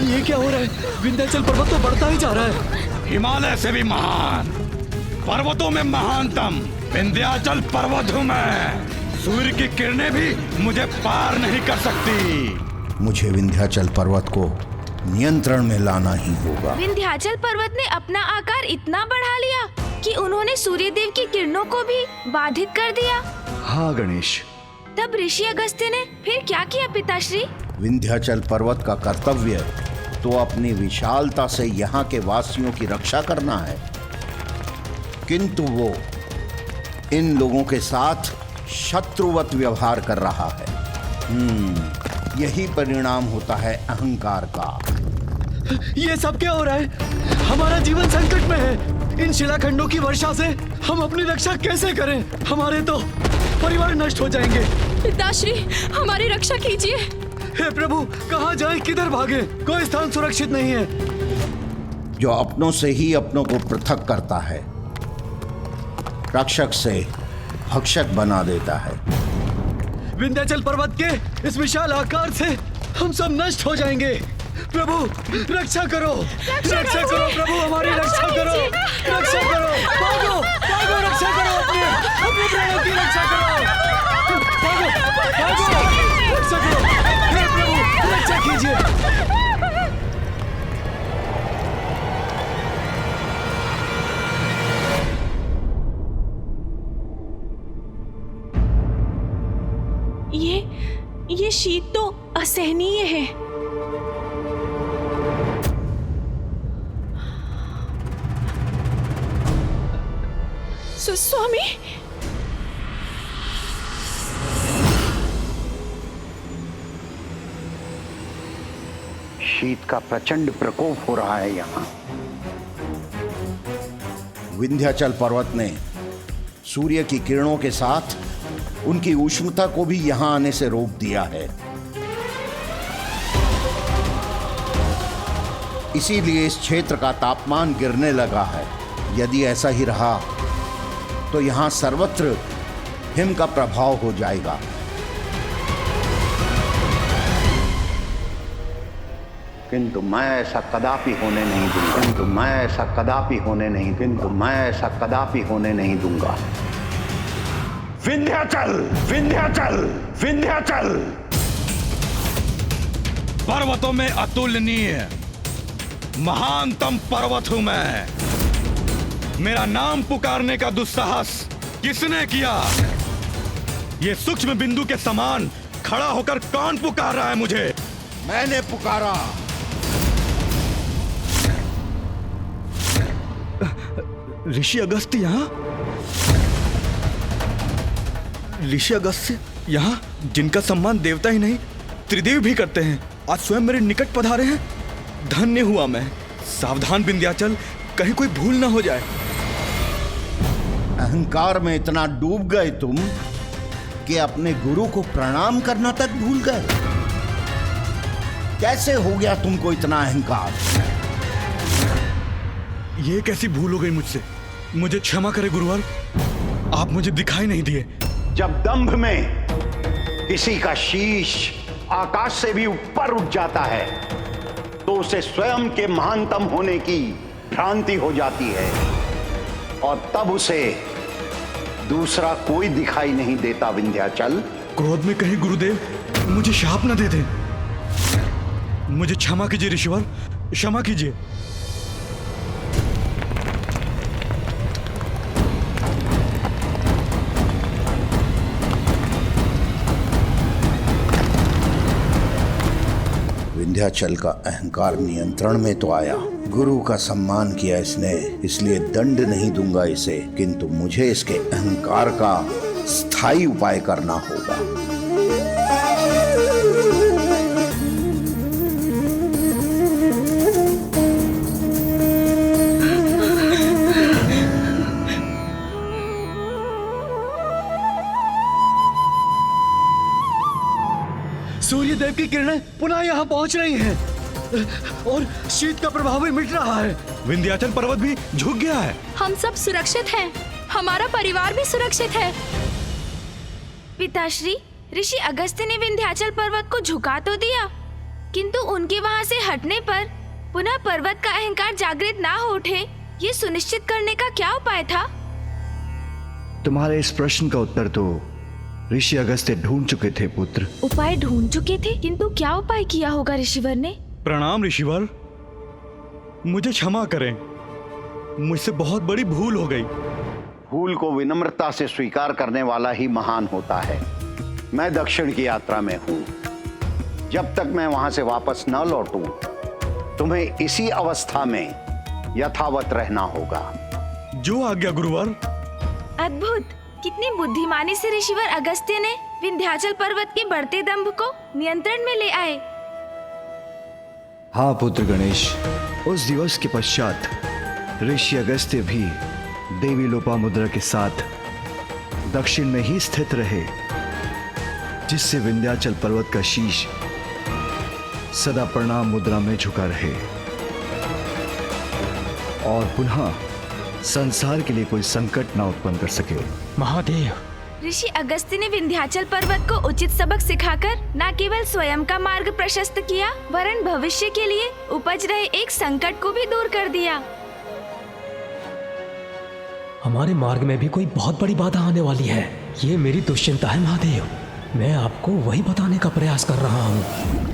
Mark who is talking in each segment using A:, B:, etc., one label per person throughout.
A: ये क्या हो रहा है? विंध्याचल पर्वत तो बढ़ता ही जा रहा है।
B: हिमालय से भी महान, पर्वतों में महानतम विंध्याचल पर्वत हूँ मैं। सूर्य की किरणें भी मुझे पार नहीं कर सकती।
C: मुझे विंध्याचल पर्वत को नियंत्रण में लाना ही होगा।
D: विंध्याचल पर्वत ने अपना आकार इतना बढ़ा लिया कि उन्होंने सूर्य देव की किरणों को भी बाधित कर दिया।
A: हाँ गणेश।
D: तब ऋषि अगस्त्य ने फिर क्या किया पिताश्री?
C: विंध्याचल पर्वत का कर्तव्य तो अपनी विशालता से यहाँ के वासियों की रक्षा करना है, किंतु वो इन लोगों के साथ शत्रुवत व्यवहार कर रहा है। यही परिणाम होता है अहंकार का।
A: ये सब क्या हो रहा है? हमारा जीवन संकट में है। इन शिलाखंडों की वर्षा से हम अपनी रक्षा कैसे करें? हमारे तो परिवार नष्ट हो जाएंगे।
D: पिताश्री, हमारी रक्षा कीजिए।
A: हे प्रभु, कहाँ जाएं, किधर भागे? कोई स्थान सुरक्षित नहीं है।
C: जो अपनों से ही अपनों को पृथक करता है, रक्षक से भक्षक बना देता है।
A: विंध्याचल पर्वत के इस विशाल आकार से हम सब नष्ट हो जाएंगे। प्रभु रक्षा करो, रक्षा करो प्रभु, हमारी रक्षा करो, रक्षा करो। भागो भागो, रक्षा करो, अपने प्राणों की रक्षा करो। भागो भागो, रक्षा करो। हे प्रभु, रक्षा कीजिए।
D: ये शीत तो असहनीय है। स्वामी,
C: शीत का प्रचंड प्रकोप हो रहा है यहाँ। विंध्याचल पर्वत ने सूर्य की किरणों के साथ उनकी उष्णता को भी यहां आने से रोक दिया है। इसीलिए इस क्षेत्र का तापमान गिरने लगा है। यदि ऐसा ही रहा तो यहां सर्वत्र हिम का प्रभाव हो जाएगा। किंतु मैं ऐसा कदापि होने नहीं दूंगा। किंतु मैं ऐसा कदापि होने नहीं किंतु मैं ऐसा कदापि होने नहीं दूंगा।
B: विंध्याचल, विंध्याचल, विंध्याचल पर्वतों में अतुलनीय महानतम पर्वत हूं मैं। मेरा नाम पुकारने का दुस्साहस किसने किया? ये सूक्ष्म बिंदु के समान खड़ा होकर कौन पुकार रहा है मुझे?
C: मैंने पुकारा।
A: ऋषि अगस्त्य यहाँ? ऋषि अगस्त्य यहाँ, जिनका सम्मान देवता ही नहीं त्रिदेव भी करते हैं, आज स्वयं मेरे निकट पधारे हैं। धन्य हुआ मैं। सावधान विंध्याचल, कहीं कोई भूल ना हो जाए।
C: अहंकार में इतना डूब गए तुम कि अपने गुरु को प्रणाम करना तक भूल गए। कैसे हो गया तुमको इतना अहंकार?
A: ये कैसी भूल हो गई मुझसे? मुझे क्षमा करे गुरुवर, आप मुझे दिखाई नहीं दिए।
C: जब दंभ में किसी का शीश आकाश से भी ऊपर उठ जाता है तो उसे स्वयं के महानतम होने की भ्रांति हो जाती है और तब उसे दूसरा कोई दिखाई नहीं देता। विंध्याचल,
A: क्रोध में कहीं गुरुदेव मुझे शाप न दे दें। मुझे क्षमा कीजिए ऋषिवर, क्षमा कीजिए।
C: विंध्याचल का अहंकार नियंत्रण में तो आया। गुरु का सम्मान किया इसने, इसलिए दंड नहीं दूंगा इसे, किंतु मुझे इसके अहंकार का स्थायी उपाय करना होगा।
A: सूर्य देव की किरणें पुनः यहाँ पहुँच रही हैं और शीत का प्रभाव भी मिट रहा है। विंध्याचल पर्वत भी झुक गया है।
D: हम सब सुरक्षित हैं, हमारा परिवार भी सुरक्षित है। पिताश्री, ऋषि अगस्त्य ने विंध्याचल पर्वत को झुका तो दिया, किंतु उनके वहाँ से हटने पर पुनः पर्वत का अहंकार जागृत ना हो उठे, ये सुनिश्चित करने का क्या उपाय था?
A: तुम्हारे इस प्रश्न का उत्तर तो ऋषि अगस्त्य ढूंढ चुके थे पुत्र।
D: उपाय ढूंढ चुके थे, किंतु क्या उपाय किया होगा ऋषिवर ने?
B: प्रणाम ऋषिवर, मुझे क्षमा करें, मुझसे बहुत बड़ी भूल हो गई।
C: भूल को विनम्रता से स्वीकार करने वाला ही महान होता है। मैं दक्षिण की यात्रा में हूं। जब तक मैं वहां से वापस न लौटूं, तुम्हें इसी अवस्था में यथावत रहना होगा।
B: जो आज्ञा गुरुवर।
D: अद्भुत! कितनी बुद्धिमानी से ऋषिवर अगस्त्य ने विंध्याचल पर्वत के बढ़ते दंभ को नियंत्रण में ले आए।
A: हाँ पुत्र गणेश, उस दिवस के पश्चात ऋषि अगस्त्य भी देवी लोपामुद्रा के साथ दक्षिण में ही स्थित रहे, जिससे विंध्याचल पर्वत का शीश सदा प्रणाम मुद्रा में झुका रहे और पुनः संसार के लिए कोई संकट ना उत्पन्न कर सके।
E: महादेव,
D: ऋषि अगस्त्य ने विंध्याचल पर्वत को उचित सबक सिखाकर न केवल स्वयं का मार्ग प्रशस्त किया, वरन भविष्य के लिए उपज रहे एक संकट को भी दूर कर दिया।
E: हमारे मार्ग में भी कोई बहुत बड़ी बाधा आने वाली है। ये मेरी दुश्चिंता है महादेव। मैं आपको वही बताने का प्रयास कर रहा हूँ।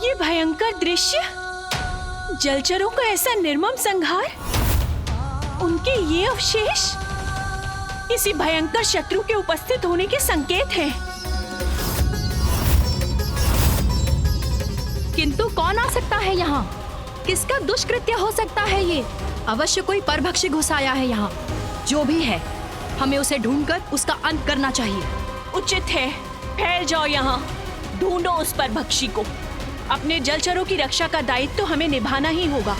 F: ये भयंकर दृश्य, जलचरों का ऐसा निर्मम संहार, उनके ये अवशेष किसी भयंकर शत्रु के उपस्थित होने के संकेत हैं।
G: किंतु कौन आ सकता है यहाँ? किसका दुष्कृत्य हो सकता है ये? अवश्य कोई परभक्षी घुस आया है यहाँ। जो भी है, हमें उसे ढूंढकर उसका अंत करना चाहिए।
F: उचित है, फैल जाओ यहाँ, ढूंढो उस परभक्षी को। अपने जलचरों की रक्षा का दायित्व तो हमें निभाना ही होगा।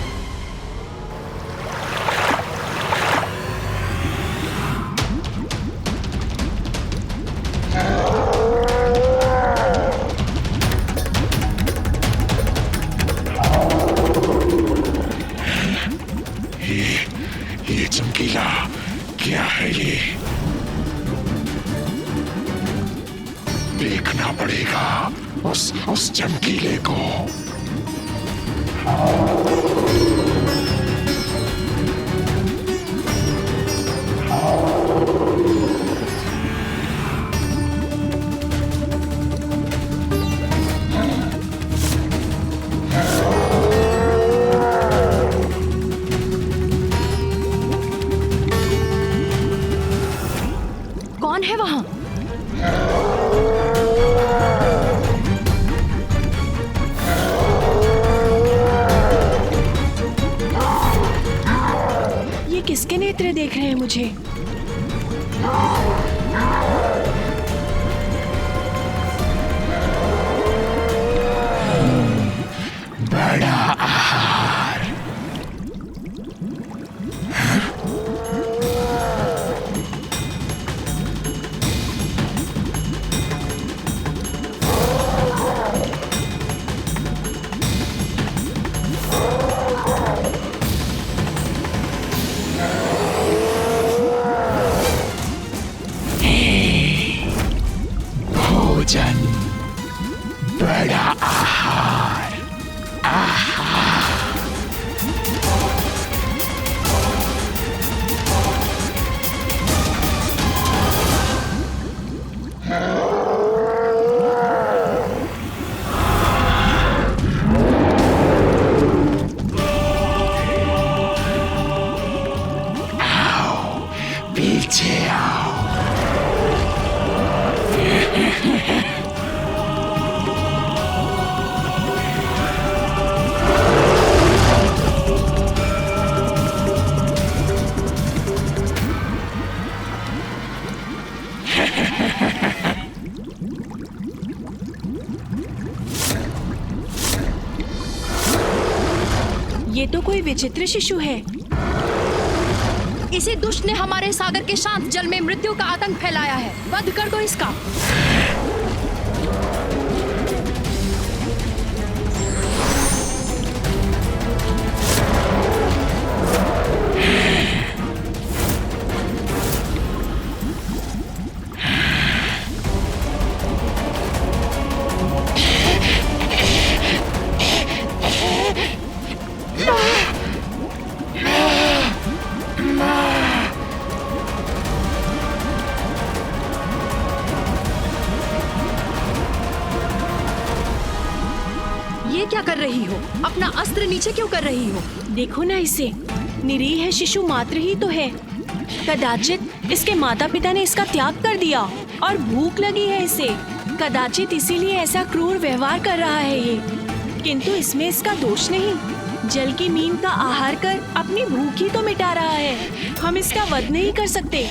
H: ये चमकीला क्या है? ये देखना पड़ेगा उस चमकीले को।
G: कौन है वहां?
F: ये किसके नेत्र देख रहे हैं मुझे?
H: बड़ा आहार।
F: ये तो कोई विचित्र शिशु है।
G: इसी दुष्ट ने हमारे सागर के शांत जल में मृत्यु का आतंक फैलाया है। वध कर दो इसका। ये क्या कर रही हो? अपना अस्त्र नीचे क्यों कर रही हो?
F: देखो ना इसे, निरीह है शिशु मात्र ही तो है। कदाचित इसके माता पिता ने इसका त्याग कर दिया और भूख लगी है इसे। कदाचित इसीलिए ऐसा क्रूर व्यवहार कर रहा है ये। किंतु इसमें इसका दोष नहीं। जल की मीन का आहार कर अपनी भूख ही तो मिटा रहा है। हम इसका वध नहीं कर सकते।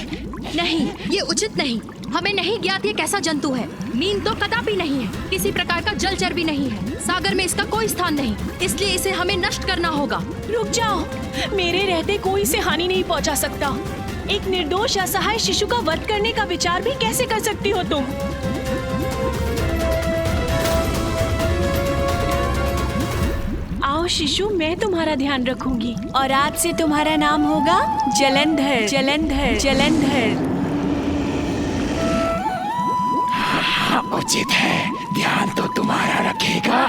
G: नहीं, ये उचित नहीं। हमें नहीं ज्ञात ये कैसा जंतु है। मीन तो कदापि नहीं है। किसी प्रकार का जलचर भी नहीं है। सागर में इसका कोई स्थान नहीं, इसलिए इसे हमें नष्ट करना होगा।
F: रुक जाओ, मेरे रहते कोई इसे हानि नहीं पहुंचा सकता। एक निर्दोष असहाय शिशु का वध करने का विचार भी कैसे कर सकती हो तुम? आओ शिशु, मैं तुम्हारा ध्यान रखूंगी और आज से तुम्हारा नाम होगा जलंधर। जलंधर जलंधर।
H: उचित है, ध्यान तो तुम्हारा रखेगा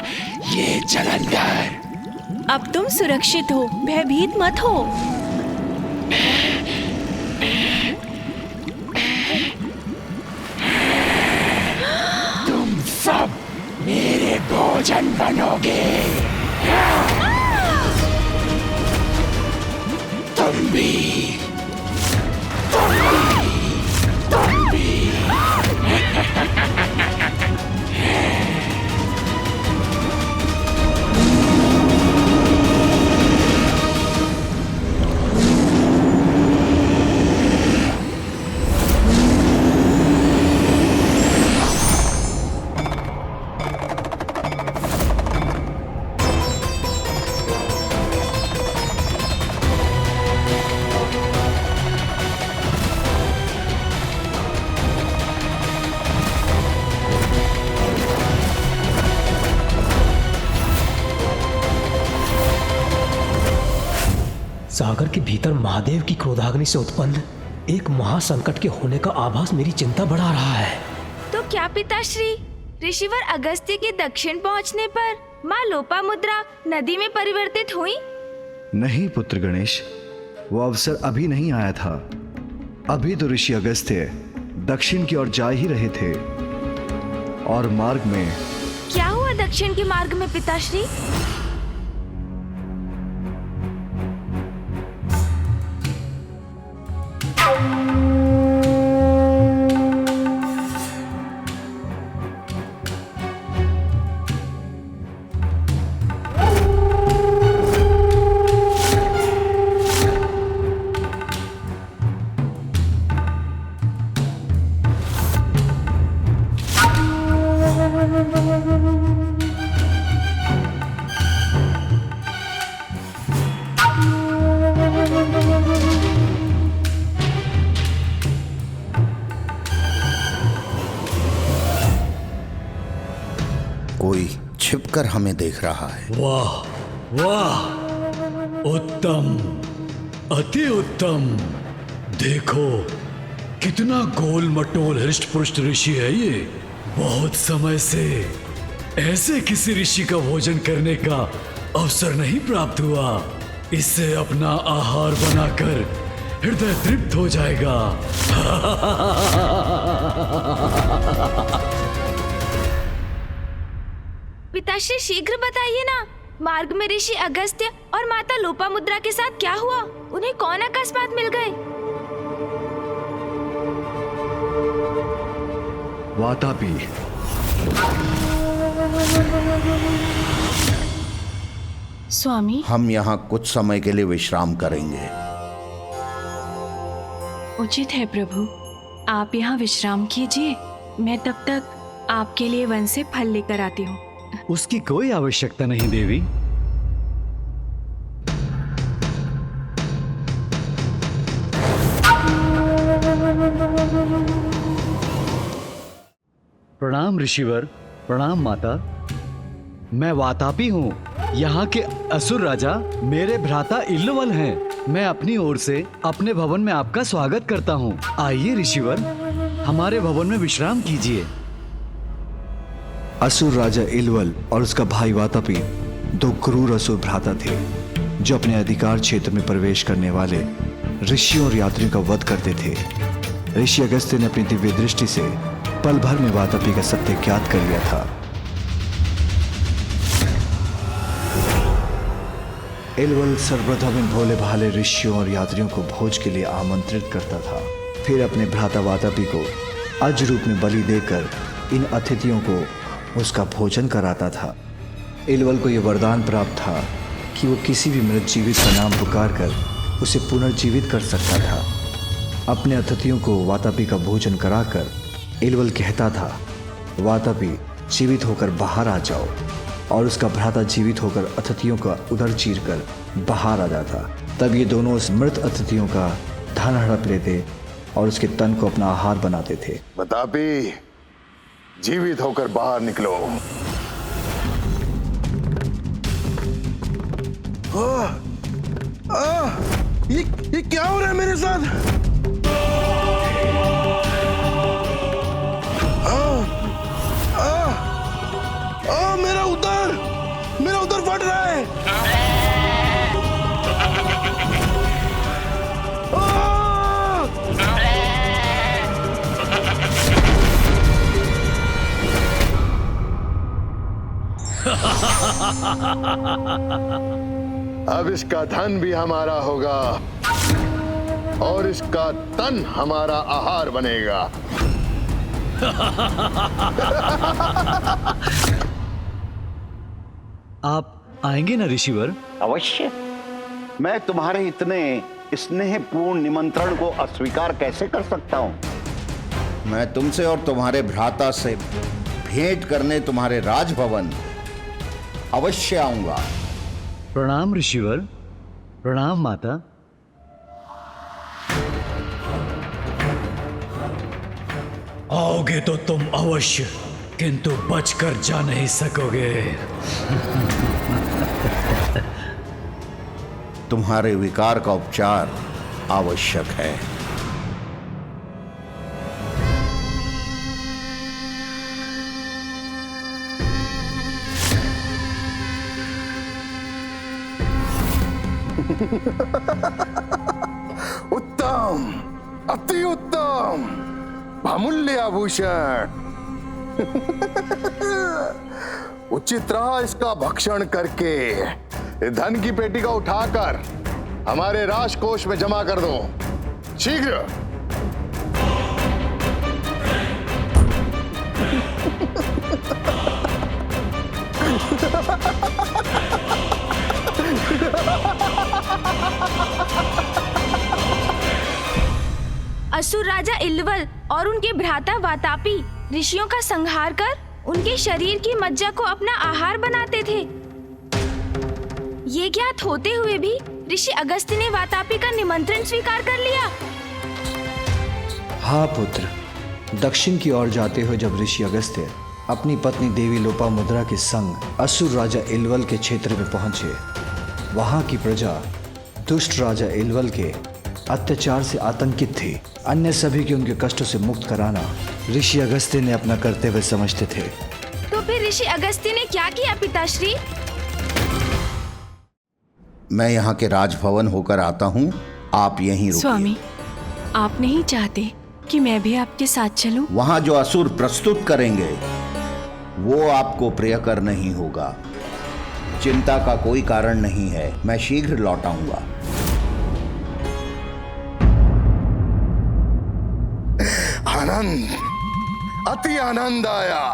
H: ये जलंधर।
F: अब तुम सुरक्षित हो, भयभीत मत हो।
H: तुम सब मेरे भोजन बनोगे। तुम भी, तुम भी, तुम भी।
E: सागर के भीतर महादेव की क्रोधाग्नि से उत्पन्न एक महासंकट के होने का आभास मेरी चिंता बढ़ा रहा है।
D: तो क्या पिताश्री, ऋषिवर अगस्त्य के दक्षिण पहुंचने पर माँ लोपामुद्रा नदी में परिवर्तित हुई?
A: नहीं पुत्र गणेश, वो अवसर अभी नहीं आया था। अभी तो ऋषि अगस्त्य दक्षिण की ओर जा ही रहे थे और मार्ग में।
D: क्या हुआ दक्षिण के मार्ग में पिताश्री?
C: कोई छिपकर हमें देख रहा है।
A: वाह वाह, उत्तम, अति उत्तम। देखो कितना गोल मटोल हृष्ट पुष्ट ऋषि है ये। बहुत समय से ऐसे किसी ऋषि का भोजन करने का अवसर नहीं प्राप्त हुआ। इससे अपना आहार बनाकर हृदय तृप्त हो जाएगा।
D: पिताश्री शीघ्र बताइए ना, मार्ग में ऋषि अगस्त्य और माता लोपामुद्रा के साथ क्या हुआ? उन्हें कौन अकस्मात मिल गए?
A: वातापी,
F: स्वामी,
C: हम यहाँ कुछ समय के लिए विश्राम करेंगे।
F: उचित है प्रभु, आप यहाँ विश्राम कीजिए। मैं तब तक आपके लिए वन से फल लेकर आती हूँ।
A: उसकी कोई आवश्यकता नहीं देवी। प्रणाम ऋषिवर, प्रणाम माता। मैं वातापी हूँ। यहाँ के असुर राजा मेरे भ्राता इल्लवल हैं। मैं अपनी ओर से अपने भवन में आपका स्वागत करता हूँ। आइए ऋषिवर, हमारे भवन में विश्राम कीजिए।
I: असुर राजा इल्वल और उसका भाई वातापी दो क्रूर असुर भ्राता थे जो अपने अधिकार क्षेत्र में प्रवेश करने वाले ऋषियों और यात्रियों का वध करते थे। ऋषि अगस्त्य ने अपनी दिव्य दृष्टि से पल भर में वातापी का सत्य ज्ञात कर लिया था। इल्वल सर्वप्रथम इन भोले भाले ऋषियों और यात्रियों को भोज के लिए आमंत्रित करता था। फिर अपने भ्राता वातापी को अज रूप में बलि देकर इन अतिथियों को उसका भोजन कराता था। इल्वल को यह वरदान प्राप्त था कि वो किसी भी मृत जीवित का नाम पुकार कर उसे पुनर्जीवित कर सकता था। अपने अतिथियों को वातापी का भोजन कराकर इल्वल कहता था, वातापी जीवित होकर बाहर आ जाओ, और उसका भ्राता जीवित होकर अतिथियों का उदर चीर कर बाहर आ जाता। तब ये दोनों उस मृत अतिथियों का धन हड़प लेते और उसके तन को अपना आहार बनाते थे।
H: वातापी, जीवित होकर बाहर निकलो। ये क्या हो रहा है मेरे साथ? मेरा उदर फट रहा है। अब इसका धन भी हमारा होगा और इसका तन हमारा आहार बनेगा।
A: आप आएंगे ना ऋषिवर?
C: अवश्य। मैं तुम्हारे इतने स्नेहपूर्ण निमंत्रण को अस्वीकार कैसे कर सकता हूं? मैं तुमसे और तुम्हारे भ्राता से भेंट करने तुम्हारे राजभवन अवश्य आऊंगा।
A: प्रणाम ऋषिवर, प्रणाम माता। आओगे तो तुम अवश्य, किंतु बचकर जा नहीं सकोगे।
C: तुम्हारे विकार का उपचार आवश्यक है।
H: उत्तम, अति उत्तम, बहुमूल्य आभूषण। उचित रहा इसका भक्षण करके धन की पेटी को उठाकर हमारे राजकोष में जमा कर दो शीघ्र।
D: असुर राजा इल्वल और उनके भ्राता वातापी ऋषियों का संहार कर उनके शरीर की मज्जा को अपना आहार बनाते थे। ये ज्ञात होते हुए भी ऋषि अगस्त्य ने वातापी का निमंत्रण स्वीकार कर लिया।
I: हाँ पुत्र, दक्षिण की ओर जाते हुए जब ऋषि अगस्त्य अपनी पत्नी देवी लोपामुद्रा के संग असुर राजा इल्वल के क्षेत्र में पहुंचे, वहां की प्रजा दुष्ट राजा इल्वल के अत्याचार से आतंकित थी। अन्य सभी के उनके कष्टों से मुक्त कराना ऋषि अगस्त्य ने अपना कर्तव्य समझते थे।
D: तो फिर ऋषि अगस्त्य ने क्या किया पिताश्री?
C: मैं यहाँ के राजभवन होकर आता हूँ, आप यहीं रुकिए।
F: स्वामी, आप नहीं चाहते कि मैं भी आपके साथ चलूं?
C: वहाँ जो असुर प्रस्तुत करेंगे वो आपको प्रियकर नहीं होगा। चिंता का कोई कारण नहीं है, मैं शीघ्र लौट आऊंगा।
H: आनंद, अति आनंद आया।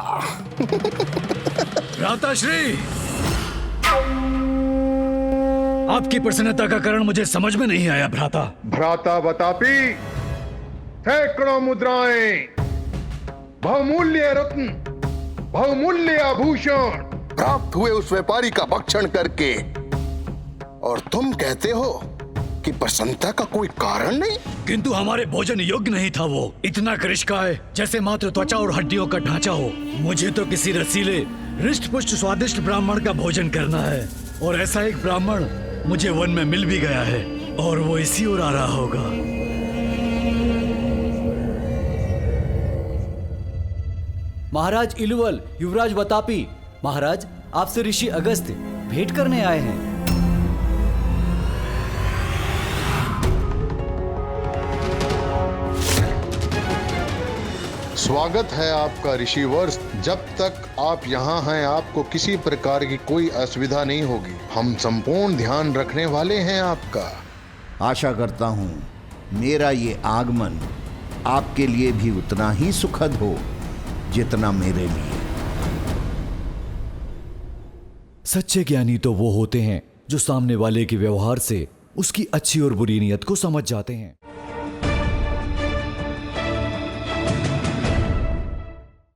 A: भ्राताश्री, आपकी प्रसन्नता का कारण मुझे समझ में नहीं आया भ्राता।
H: भ्राता वातापी, सैकड़ों मुद्राएं, बहुमूल्य रत्न, बहुमूल्य आभूषण प्राप्त हुए उस व्यापारी का भक्षण करके, और तुम कहते हो कि प्रसन्नता का कोई कारण नहीं?
A: किंतु हमारे भोजन योग्य नहीं था वो। इतना कृष्णकाय जैसे मात्र त्वचा और हड्डियों का ढांचा हो। मुझे तो किसी रसीले हृष्ट पुष्ट स्वादिष्ट ब्राह्मण का भोजन करना है, और ऐसा एक ब्राह्मण मुझे वन में मिल भी गया है, और वो इसी ओर आ रहा होगा।
J: महाराज इलुवल, युवराज वतापी, महाराज आपसे ऋषि अगस्त्य भेंट करने आए हैं।
H: स्वागत है आपका ऋषिवर्ष। जब तक आप यहाँ हैं आपको किसी प्रकार की कोई असुविधा नहीं होगी। हम संपूर्ण ध्यान रखने वाले हैं आपका।
C: आशा करता हूँ मेरा ये आगमन आपके लिए भी उतना ही सुखद हो जितना मेरे लिए।
A: सच्चे ज्ञानी तो वो होते हैं जो सामने वाले के व्यवहार से उसकी अच्छी और बुरी नीयत को समझ जाते हैं।